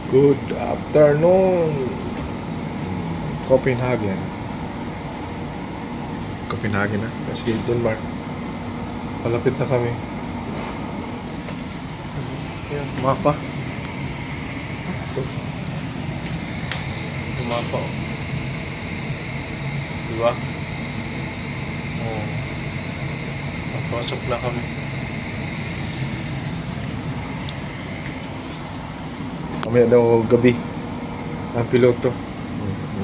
Good afternoon, Copenhagen. Copenhagen na, kasi Denmark. Palapit na kami. Yan, mapa. Yung mapa, oh. Diba? Oh. Papasok na kami. Mamaya daw gabi ang piloto.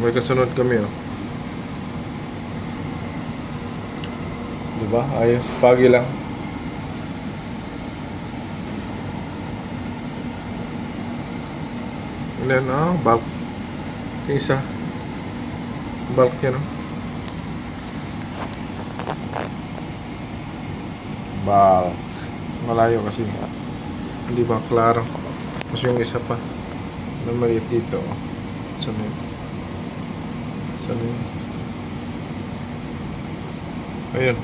May kasunod kami, oh. Diba? Ayos. Pagi lang. And then, bulk. Yung isa. Bulk yan, oh. Bulk. Malayo kasi. Hindi ba klaro? Tapos yung isa pa. Na maliit dito, oh. Saan yun? Saan yun? Ayun.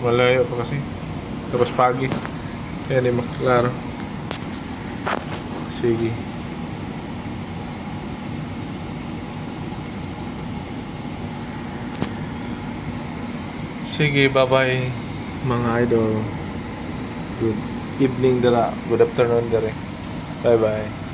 Malayo pa kasi. Tapos pagi. Kaya hindi maklaro. Sige. Sige, bye-bye mga idol. Good evening dala. Good afternoon dere. Bye-bye.